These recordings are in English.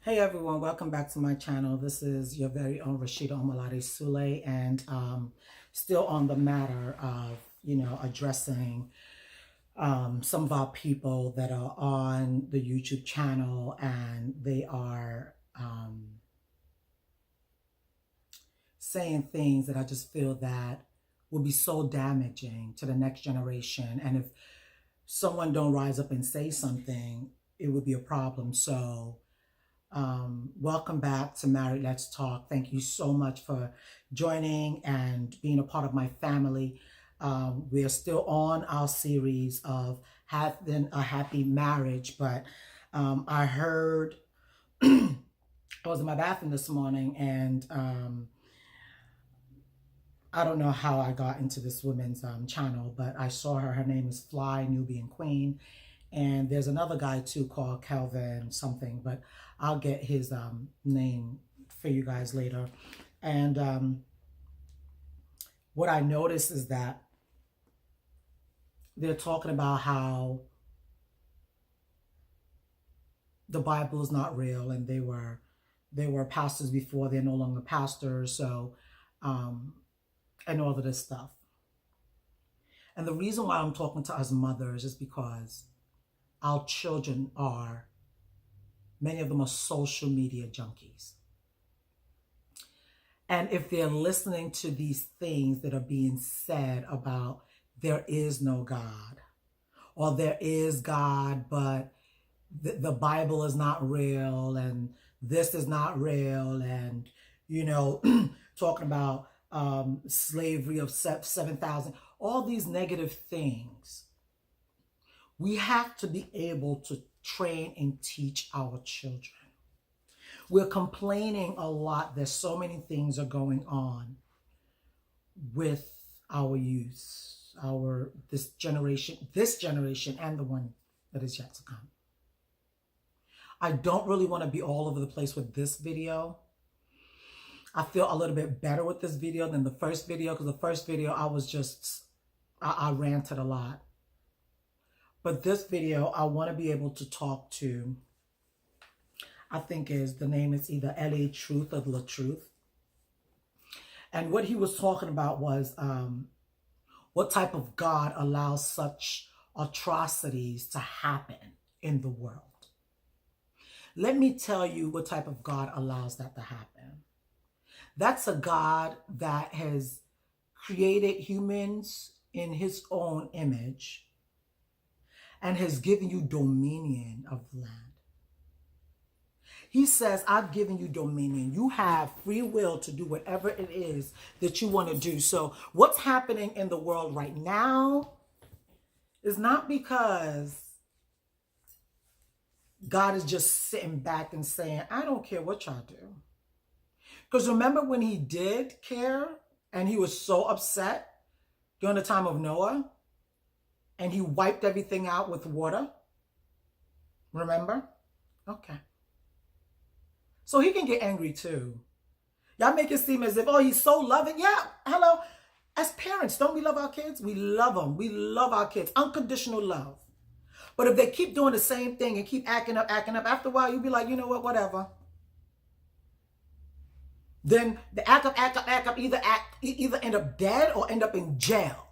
Hey everyone, welcome back to my channel. This is your very own Rashida Omalade Sule, and still on the matter of, addressing some of our people that are on the YouTube channel, and they are saying things that I just feel that will be so damaging to the next generation. And if someone don't rise up and say something, it would be a problem. So welcome back to Married Let's Talk. Thank you so much for joining and being a part of my family. We are still on our series of having a happy marriage, but I heard I was in my bathroom this morning, and I don't know how I got into this woman's channel, but I saw her. Her name is Fly Nubian Queen. And there's another guy too called Calvin something, but I'll get his name for you guys later. And what I noticed is that they're talking about how the Bible is not real, and they were pastors before, they're no longer pastors, so and all of this stuff. And the reason why I'm talking to us mothers is because our children are, many of them are social media junkies. And if they're listening to these things that are being said about there is no God, or there is God, but the Bible is not real, and this is not real, and, talking about slavery of 7,000, all these negative things, we have to be able to train and teach our children. We're complaining a lot that so many things are going on with our youth, this generation, and the one that is yet to come. I don't really want to be all over the place with this video. I feel a little bit better with this video than the first video, because the first video I ranted a lot. But this video, I want to be able to talk to, I think the name is either L.A. Truth or La Truth. And what he was talking about was what type of God allows such atrocities to happen in the world. Let me tell you what type of God allows that to happen. That's a God that has created humans in his own image and has given you dominion of land. He says, I've given you dominion. You have free will to do whatever it is that you want to do. So what's happening in the world right now is not because God is just sitting back and saying, I don't care what y'all do. Because remember when he did care and he was so upset during the time of Noah and he wiped everything out with water? Remember? Okay. So he can get angry too. Y'all make it seem as if, oh, he's so loving. Yeah, hello. As parents, don't we love our kids? We love them. We love our kids. Unconditional love. But if they keep doing the same thing and keep acting up, after a while, you'll be like, you know what, whatever. Then the act up, either end up dead or end up in jail.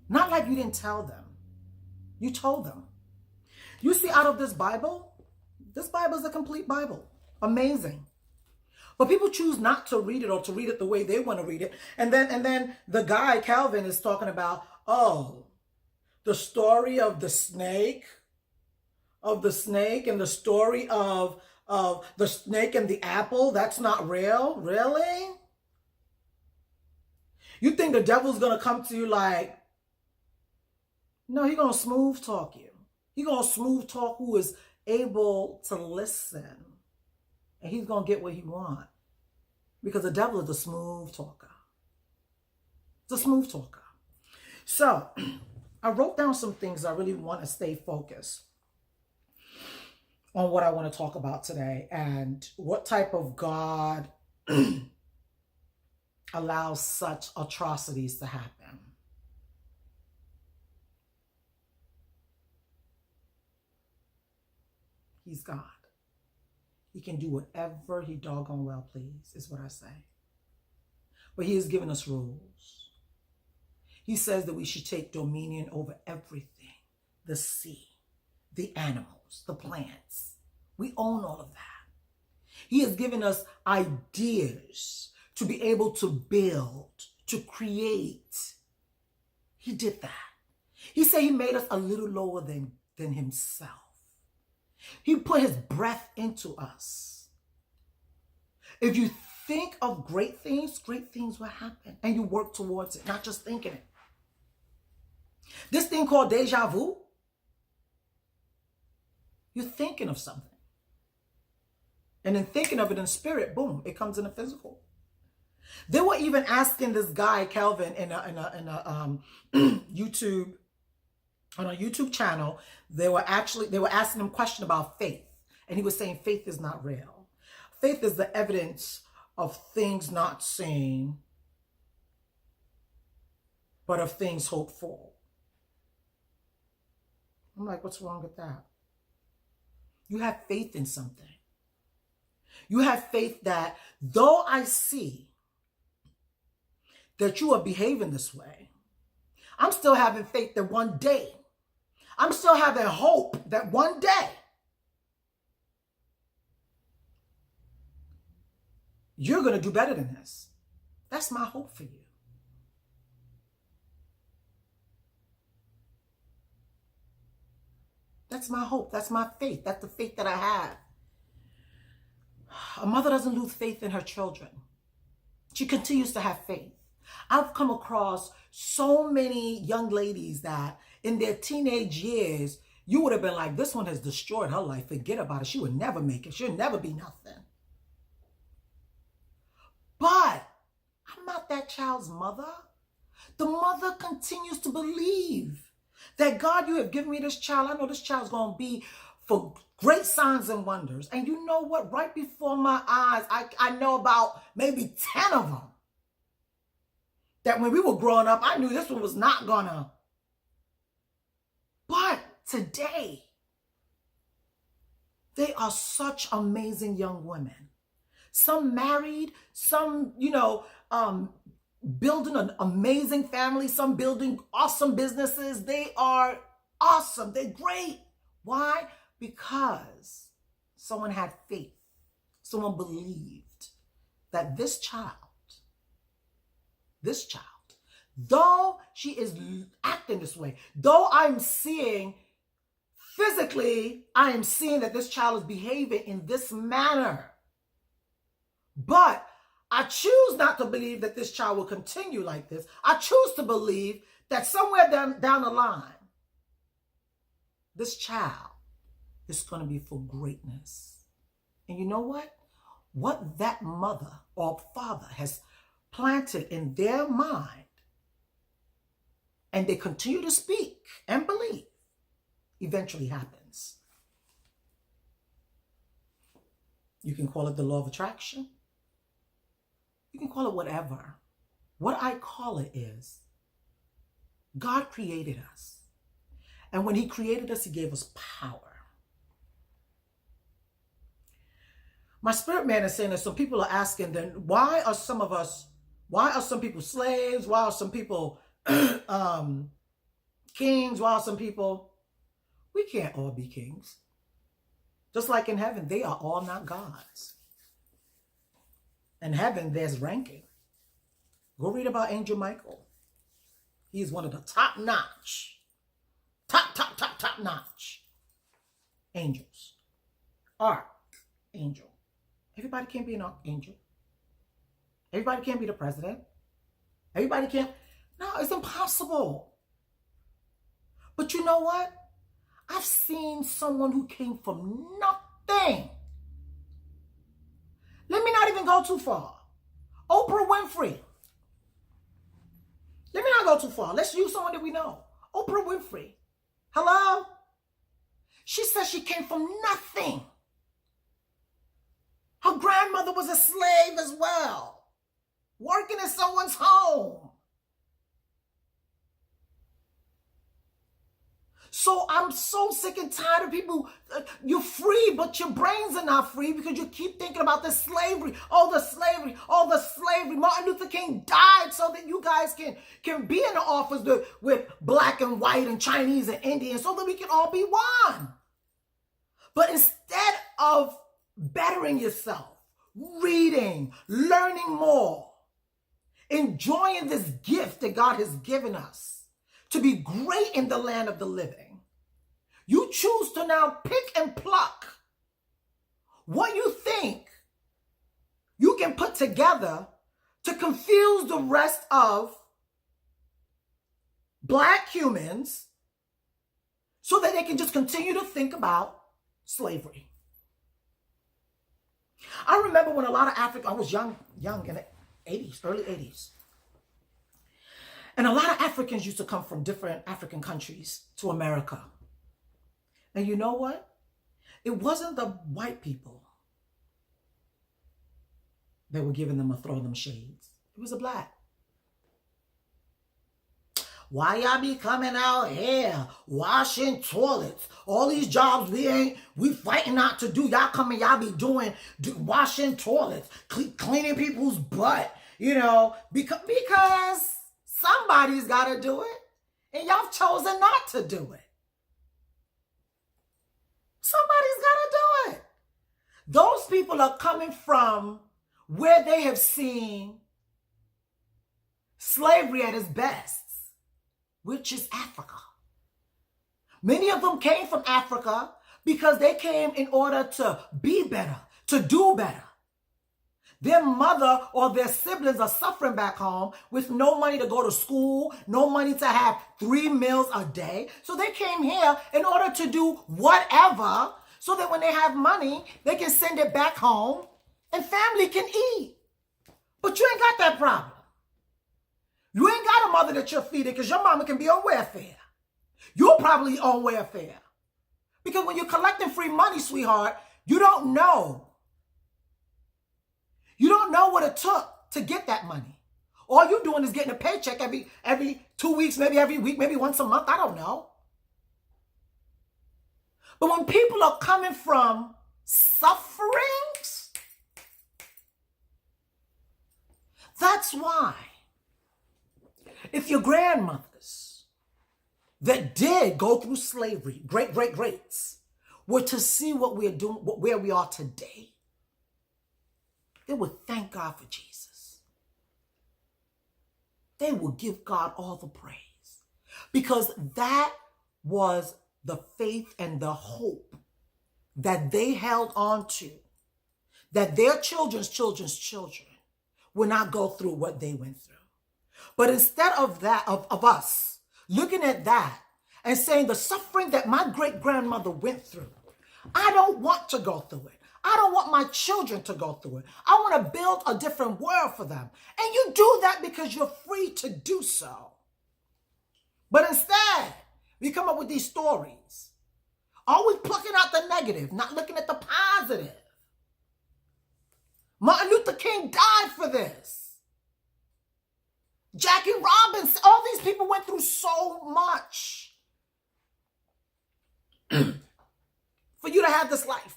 Not like you didn't tell them. You told them. You see, out of this Bible is a complete Bible. Amazing. But people choose not to read it, or to read it the way they want to read it. And then the guy, Calvin, is talking about, oh, the story of the snake, and the story of the snake and the apple, that's not real? Really? You think the devil's going to come to you like, no, he's going to smooth talk you. He's going to smooth talk who is able to listen. And he's going to get what he wants. Because the devil is a smooth talker. It's a smooth talker. So, I wrote down some things I really want to stay focused on what I want to talk about today, and what type of God allows such atrocities to happen. He's God. He can do whatever he doggone well please, is what I say. But he has given us rules. He says that we should take dominion over everything, the sea, the animals, the plants. We own all of that. He has given us ideas to be able to build, to create. He did that. He said he made us a little lower than himself. He put his breath into us. If you think of great things will happen. And you work towards it, not just thinking it. This thing called deja vu, you're thinking of something. And in thinking of it in spirit, boom, it comes in the physical. They were even asking this guy, Kelvin, in a YouTube, on a YouTube channel, they were asking him a question about faith. And he was saying faith is not real. Faith is the evidence of things not seen, but of things hoped for. I'm like, what's wrong with that? You have faith in something. You have faith that though I see that you are behaving this way, I'm still having faith that one day, I'm still having hope that one day you're going to do better than this. That's my hope for you. That's my hope. That's my faith. That's the faith that I have. A mother doesn't lose faith in her children. She continues to have faith. I've come across so many young ladies that in their teenage years, you would have been like, this one has destroyed her life. Forget about it. She would never make it. She'll never be nothing. But I'm not that child's mother. The mother continues to believe that God, you have given me this child. I know this child's going to be for great signs and wonders. And you know what? Right before my eyes, I know about maybe 10 of them. That when we were growing up, I knew this one was not gonna. But today, they are such amazing young women. Some married, some, building an amazing family, some building awesome businesses. They are awesome. They're great. Why? Because someone had faith. Someone believed that this child, though she is acting this way, though I'm seeing physically, I am seeing that this child is behaving in this manner. But I choose not to believe that this child will continue like this. I choose to believe that somewhere down the line, this child is going to be for greatness. And you know what? What that mother or father has planted in their mind, and they continue to speak and believe, eventually happens. You can call it the law of attraction. You can call it whatever. What I call it is, God created us. And when he created us, he gave us power. My spirit man is saying that some people are asking, then why are some people slaves? Why are some people kings? Why are some people? We can't all be kings. Just like in heaven, they are all not gods. In heaven, there's ranking. Go read about Angel Michael. He's one of the top notch angels. Archangel. Everybody can't be an archangel. Everybody can't be the president. Everybody can't. No, it's impossible. But you know what? I've seen someone who came from nothing. Let me not even go too far. Oprah Winfrey. Let me not go too far. Let's use someone that we know. Oprah Winfrey. Hello? She says she came from nothing. Her grandmother was a slave as well, working in someone's home. So I'm so sick and tired of people. You're free, but your brains are not free because you keep thinking about the slavery. Oh, the slavery. Oh, the slavery. Martin Luther King died so that you guys can be in the office with black and white and Chinese and Indian so that we can all be one. But instead of bettering yourself, reading, learning more, enjoying this gift that God has given us, to be great in the land of the living, you choose to now pick and pluck what you think you can put together to confuse the rest of black humans so that they can just continue to think about slavery. I remember when a lot of Africa, I was young in the 80s, early 80s. And a lot of Africans used to come from different African countries to America. And you know what? It wasn't the white people that were giving them or throwing them shades. It was the black. Why y'all be coming out here washing toilets? All these jobs we fighting not to do. Y'all coming, y'all be doing washing toilets, cleaning people's butt, because somebody's got to do it, and y'all chosen not to do it. Somebody's got to do it. Those people are coming from where they have seen slavery at its best, which is Africa. Many of them came from Africa because they came in order to be better, to do better. Their mother or their siblings are suffering back home with no money to go to school, no money to have 3 meals a day. So they came here in order to do whatever so that when they have money, they can send it back home and family can eat. But you ain't got that problem. You ain't got a mother that you're feeding because your mama can be on welfare. You're probably on welfare. Because when you're collecting free money, sweetheart, you don't know. You don't know what it took to get that money. All you're doing is getting a paycheck every 2 weeks, maybe every week, maybe once a month. I don't know. But when people are coming from sufferings, that's why. If your grandmothers that did go through slavery, greats, were to see what we're doing, where we are today, they would thank God for Jesus. They would give God all the praise because that was the faith and the hope that they held on to, that their children's children would not go through what they went through. But instead of that, of us looking at that and saying the suffering that my great-grandmother went through, I don't want to go through it. I don't want my children to go through it. I want to build a different world for them. And you do that because you're free to do so. But instead, we come up with these stories, always plucking out the negative, not looking at the positive. Martin Luther King died for this. Jackie Robinson, all these people went through so much for you to have this life.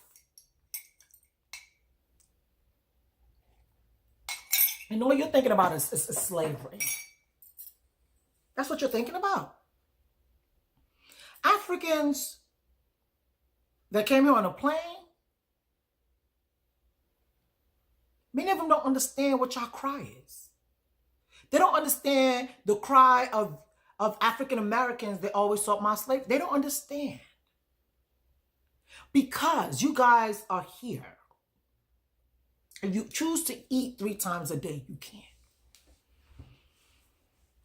And all you're thinking about is slavery. That's what you're thinking about. Africans that came here on a plane, many of them don't understand what your cry is. They don't understand the cry of African Americans that always sought my slave. They don't understand. Because you guys are here. If you choose to eat 3 times a day, you can.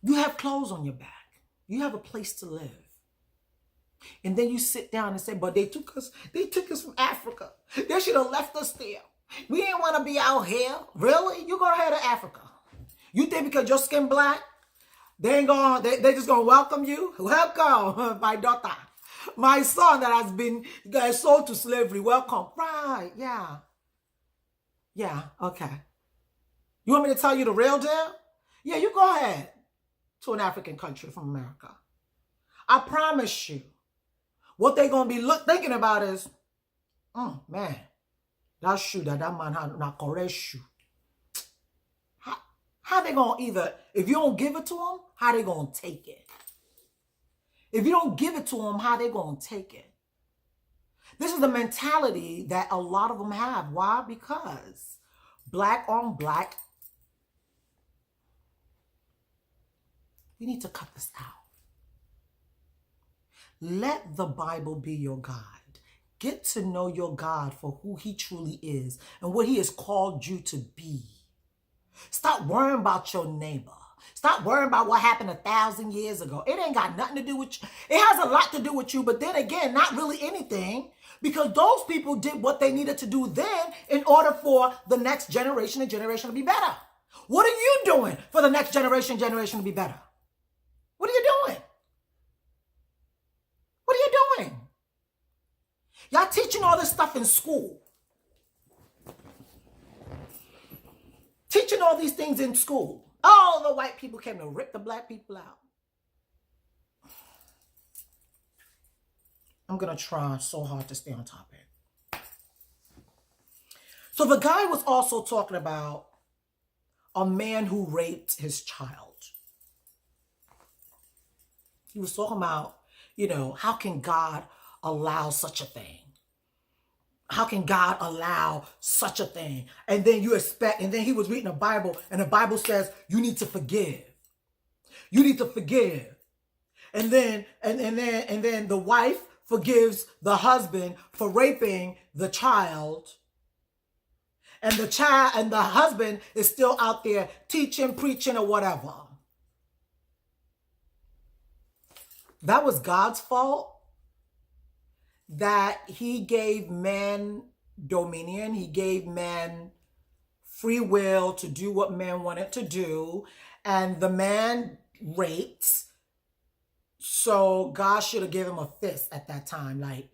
You have clothes on your back. You have a place to live. And then you sit down and say, but they took us from Africa. They should have left us there. We didn't want to be out here. Really? You go ahead to Africa. You think because your skin black, they just gonna welcome you? Welcome, my daughter. My son that has been sold to slavery. Welcome. Right, yeah. Yeah, okay. You want me to tell you the real deal? Yeah, you go ahead to an African country from America. I promise you, What they going to be thinking about is, man, that shoe that man had, not correct shoe. How they going to either, if you don't give it to them, how they going to take it? If you don't give it to them, how they going to take it? This is the mentality that a lot of them have. Why? Because black on black, we need to cut this out. Let the Bible be your guide. Get to know your God for who he truly is and what he has called you to be. Stop worrying about your neighbor. Stop worrying about what happened 1,000 years ago. It ain't got nothing to do with you. It has a lot to do with you, but then again, not really anything, because those people did what they needed to do then in order for the next generation and generation to be better. What are you doing for the next generation to be better? What are you doing? What are you doing? Y'all teaching all this stuff in school. Teaching all these things in school. All the white people came to rip the black people out. I'm going to try so hard to stay on topic. So the guy was also talking about a man who raped his child. He was talking about, how can God allow such a thing? How can God allow such a thing? And then and then he was reading the Bible, and the Bible says you need to forgive. You need to forgive. And then the wife forgives the husband for raping the child. And the husband is still out there teaching, preaching, or whatever. That was God's fault. That he gave men dominion. He gave men free will to do what men wanted to do. And the man raped. So God should have given him a fist at that time. Like,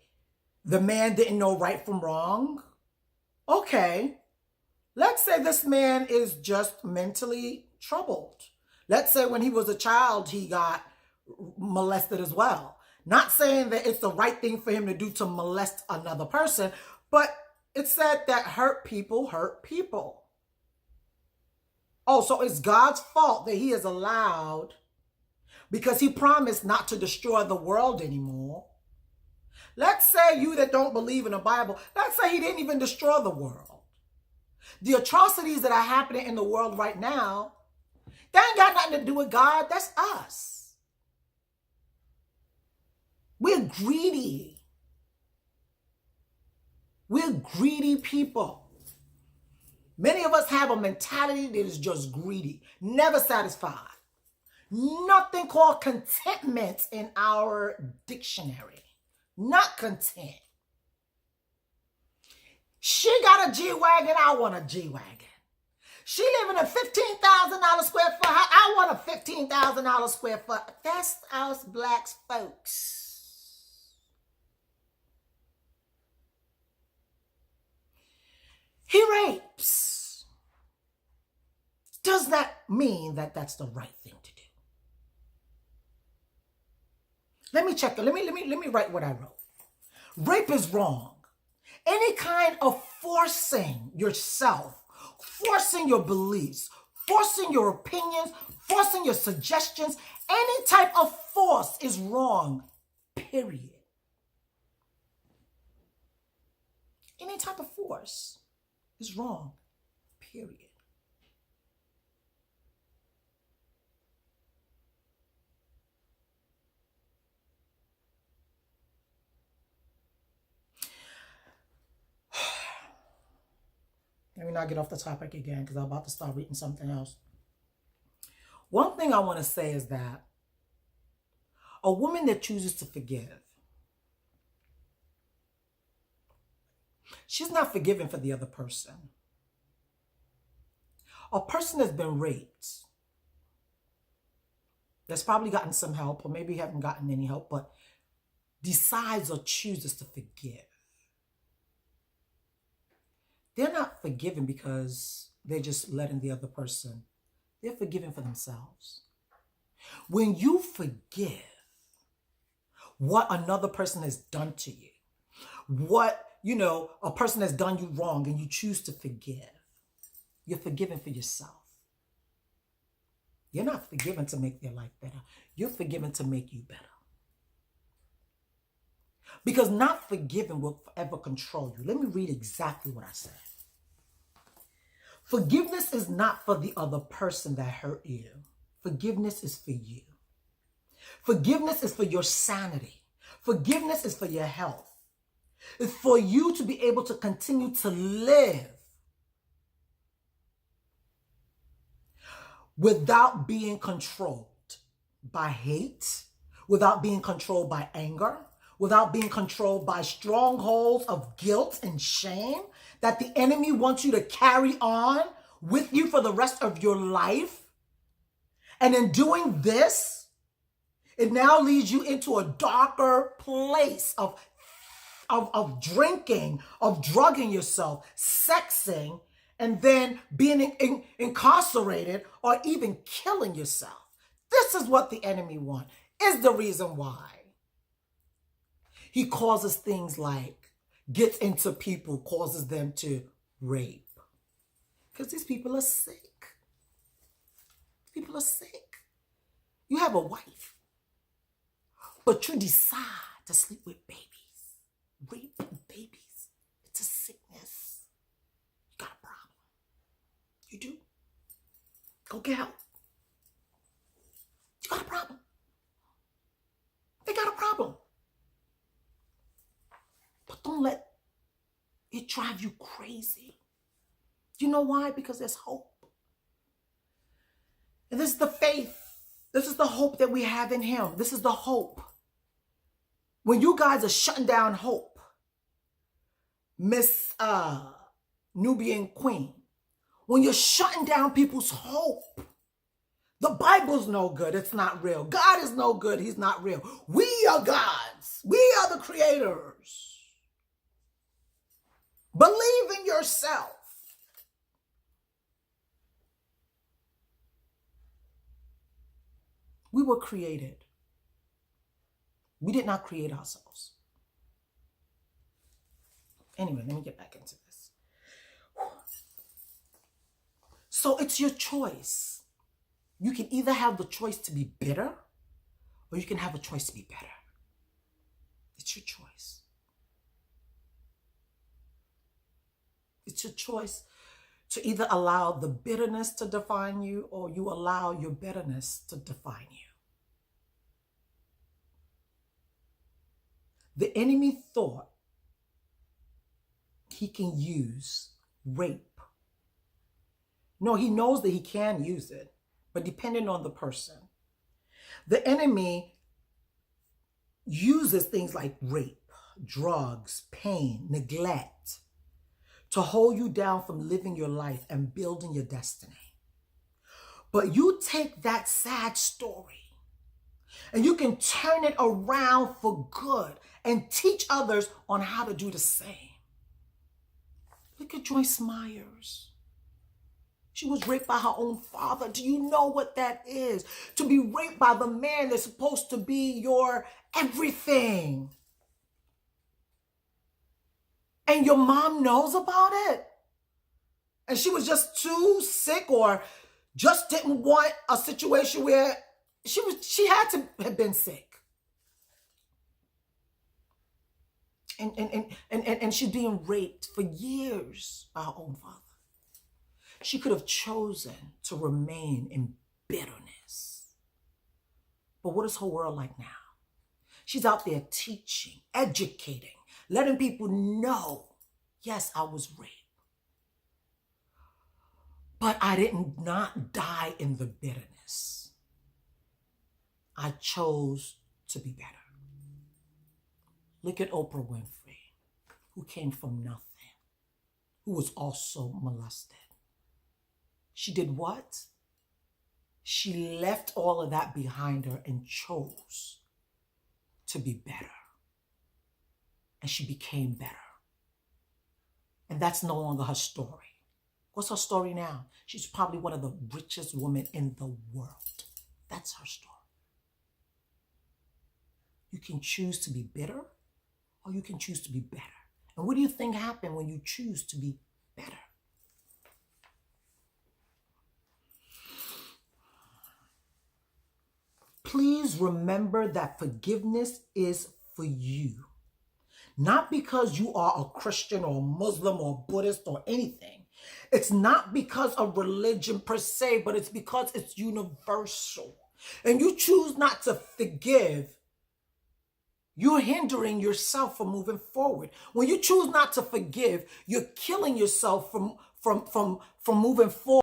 the man didn't know right from wrong. Okay. Let's say this man is just mentally troubled. Let's say when he was a child, he got molested as well. Not saying that it's the right thing for him to do to molest another person, but it said that hurt people hurt people. Oh, so it's God's fault that he has allowed, because he promised not to destroy the world anymore. Let's say you that don't believe in the Bible, let's say he didn't even destroy the world. The atrocities that are happening in the world right now, they ain't got nothing to do with God. That's us. We're greedy. We're greedy people. Many of us have a mentality that is just greedy, never satisfied. Nothing called contentment in our dictionary. Not content. She got a G-Wagon, I want a G-Wagon. She living in a $15,000 square foot house, I want a $15,000 square foot. That's us black folks. He rapes. Does that mean that that's the right thing to do? Let me check it. Let me write what I wrote. Rape is wrong. Any kind of forcing yourself, forcing your beliefs, forcing your opinions, forcing your suggestions, any type of force is wrong, period. Any type of force is wrong, period. Let me not get off the topic again, because I'm about to start reading something else. One thing I want to say is that a woman that chooses to forgive, she's not forgiving for the other person. A person that's been raped, that's probably gotten some help, or maybe haven't gotten any help, but decides or chooses to forgive. They're not forgiving because they're just letting the other person. They're forgiving for themselves. When you forgive, what another person has done to you, what, a person has done you wrong and you choose to forgive. You're forgiven for yourself. You're not forgiven to make their life better. You're forgiven to make you better. Because not forgiving will forever control you. Let me read exactly what I said. Forgiveness is not for the other person that hurt you. Forgiveness is for you. Forgiveness is for your sanity. Forgiveness is for your health. It's for you to be able to continue to live without being controlled by hate, without being controlled by anger, without being controlled by strongholds of guilt and shame that the enemy wants you to carry on with you for the rest of your life. And in doing this, it now leads you into a darker place of drinking, of drugging yourself, sexing, and then being incarcerated or even killing yourself. This is what the enemy wants, is the reason why he causes things like, gets into people, causes them to rape. Because these people are sick. People are sick. You have a wife, but you decide to sleep with babies. Rape babies. It's a sickness. You got a problem. You do. Go get help. You got a problem. They got a problem. But don't let it drive you crazy. Do you know why? Because there's hope. And this is the faith. This is the hope that we have in him. This is the hope. When you guys are shutting down hope, Miss Nubian Queen, when you're shutting down people's hope, the Bible's no good. It's not real. God is no good. He's not real. We are gods. We are the creators. Believe in yourself. We were created. We did not create ourselves. Anyway, let me get back into this. So it's your choice. You can either have the choice to be bitter or you can have a choice to be better. It's your choice. It's your choice to either allow the bitterness to define you or you allow your bitterness to define you. The enemy thought he can use rape. No, he knows that he can use it, but depending on the person. The enemy uses things like rape, drugs, pain, neglect to hold you down from living your life and building your destiny. But you take that sad story and you can turn it around for good and teach others on how to do the same. Look at Joyce Meyers. She was raped by her own father. Do you know what that is? To be raped by the man that's supposed to be your everything. And your mom knows about it. And she was just too sick or just didn't want a situation where she had to have been sick. And she's being raped for years by her own father. She could have chosen to remain in bitterness. But what is her world like now? She's out there teaching, educating, letting people know, yes, I was raped. But I did not die in the bitterness. I chose to be better. Look at Oprah Winfrey, who came from nothing, who was also molested. She did what? She left all of that behind her and chose to be better. And she became better. And that's no longer her story. What's her story now? She's probably one of the richest women in the world. That's her story. You can choose to be bitter or you can choose to be better. And what do you think happened when you choose to be better? Please remember that forgiveness is for you. Not because you are a Christian or a Muslim or a Buddhist or anything. It's not because of religion per se, but it's because it's universal. And you choose not to forgive, you're hindering yourself from moving forward. When you choose not to forgive, you're killing yourself from moving forward.